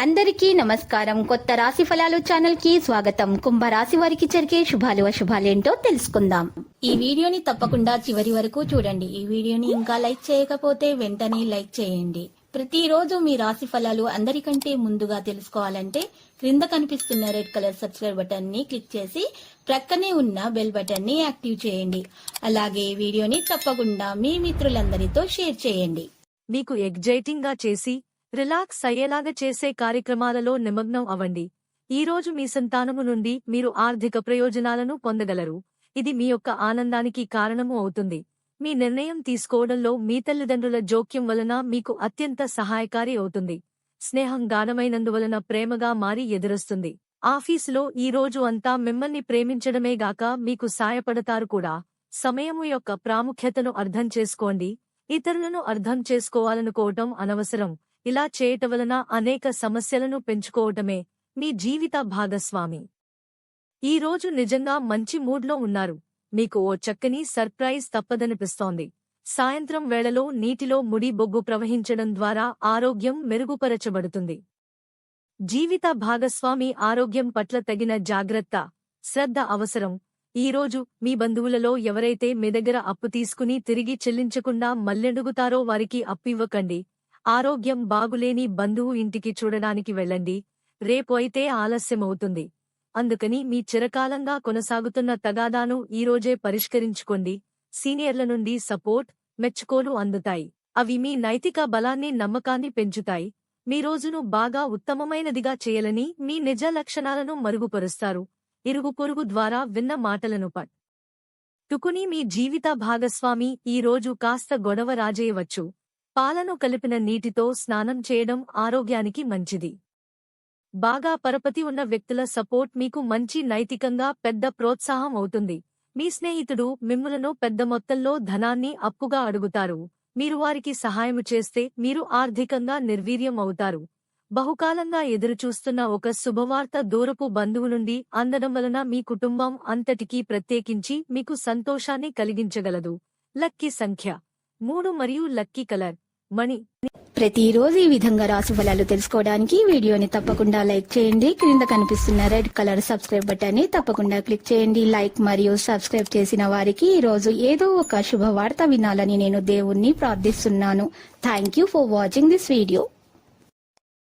అందరికీ నమస్కారం. కొత్త రాశి ఫలాలు ఛానల్ కి స్వాగతం. కుంభరాశి వారికి జరిగే శుభాలు అశుభాలేంటో తెలుసుకుందాం. ఈ వీడియోని తప్పకుండా చివరి వరకు చూడండి. ఈ వీడియోని ఇంకా లైక్ చేయకపోతే వెంటనే లైక్ చేయండి. ప్రతిరోజు మీ రాశి ఫలాలు అందరికంటే ముందుగా తెలుసుకోవాలంటే క్రింద కనిపిస్తున్న రెడ్ కలర్ సబ్స్క్రైబ్ బటన్ ని క్లిక్ చేసి ప్రక్కనే ఉన్న బెల్ బటన్ ని యాక్టివ్ చేయండి. అలాగే వీడియోని తప్పకుండా మీ మిత్రులందరితో షేర్ చేయండి. మీకు ఎగ్జైటింగ్ గా చేసి రిలాక్స్ అయ్యేలాగా చేసే కార్యక్రమాలలో నిమగ్నం అవ్వండి. ఈరోజు మీ సంతానము నుండి మీరు ఆర్థిక ప్రయోజనాలను పొందగలరు. ఇది మీ యొక్క ఆనందానికి కారణము అవుతుంది. మీ నిర్ణయం తీసుకోవడంలో మీ తల్లిదండ్రుల జోక్యం వలన మీకు అత్యంత సహాయకారి అవుతుంది. స్నేహం గాఢమైనందువలన ప్రేమగా మారి ఎదురొస్తుంది. ఆఫీసులో ఈ రోజు అంతా మిమ్మల్ని ప్రేమించడమేగాక మీకు సాయపడతారు కూడా. సమయము యొక్క ప్రాముఖ్యతను అర్థం చేసుకోండి. ఇతరులను అర్థం చేసుకోవాలనుకోవటం అనవసరం. ఇలా చేయటం వలన అనేక సమస్యలను పెంచుకోవటమే. మీ జీవిత భాగస్వామి ఈ రోజు నిజంగా మంచి మూడ్లో ఉన్నారు. మీకు ఓ చక్కని సర్ప్రైజ్ తప్పదనిపిస్తోంది. సాయంత్రం వేళలో నీటిలో ముడి బొగ్గు ప్రవహించడం ద్వారా ఆరోగ్యం మెరుగుపరచబడుతుంది. జీవిత భాగస్వామి ఆరోగ్యం పట్ల తగిన జాగ్రత్త, శ్రద్ధ అవసరం. ఈరోజు మీ బంధువులలో ఎవరైతే మీ దగ్గర అప్పు తీసుకుని తిరిగి చెల్లించకుండా మళ్ళెడుగుతారో వారికి అప్పివ్వకండి. ఆరోగ్యం బాగులేని బంధువు ఇంటికి చూడడానికి వెళ్ళండి. రేపు అయితే ఆలస్యమవుతుంది. అందుకని మీ చిరకాలంగా కొనసాగుతున్న తగాదాను ఈరోజే పరిష్కరించుకోండి. సీనియర్ల నుండి సపోర్ట్, మెచ్చుకోలు అందుతాయి. అవి మీ నైతిక బలాన్ని, నమ్మకాన్ని పెంచుతాయి. మీ రోజును బాగా ఉత్తమమైనదిగా చేయాలని మీ నిజ లక్షణాలను మరుగుపరుస్తారు. ఇరుగు పొరుగు ద్వారా విన్న మాటలను పట్టుకుని మీ జీవిత భాగస్వామి ఈ రోజు కాస్త గొడవ రాజేయవచ్చు. పాలను కలిపిన నీటితో స్నానం చేయడం ఆరోగ్యానికి మంచిది. బాగా పరపతి ఉన్న వ్యక్తుల సపోర్ట్ మీకు మంచి నైతికంగా పెద్ద ప్రోత్సాహం అవుతుంది. మీ స్నేహితుడు మిమ్ములను పెద్ద మొత్తంలో ధనాన్ని అప్పుగా అడుగుతారు. మీరు వారికి సహాయము చేస్తే మీరు ఆర్థికంగా నిర్వీర్యం అవుతారు. బహుకాలంగా ఎదురుచూస్తున్న ఒక శుభవార్త దూరపు బంధువు నుండి అందడం వలన మీ కుటుంబం అంతటికీ ప్రత్యేకించి మీకు సంతోషాన్ని కలిగించగలదు. లక్కీ సంఖ్య 3 మరియు లక్కీ కలర్ మణి. ప్రతిరోజు ఈ విధంగా రాశి ఫలాలు తెలుసుకోవడానికి వీడియోని తప్పకుండా లైక్ చేయండి. క్రింద కనిపిస్తున్న రెడ్ కలర్ సబ్స్క్రైబ్ బటన్ ని తప్పకుండా క్లిక్ చేయండి. లైక్ మరియు సబ్స్క్రైబ్ చేసిన వారికి ఈ రోజు ఏదో ఒక శుభవార్త వినాలని నేను దేవుణ్ణి ప్రార్థిస్తున్నాను. Thank you for watching this video.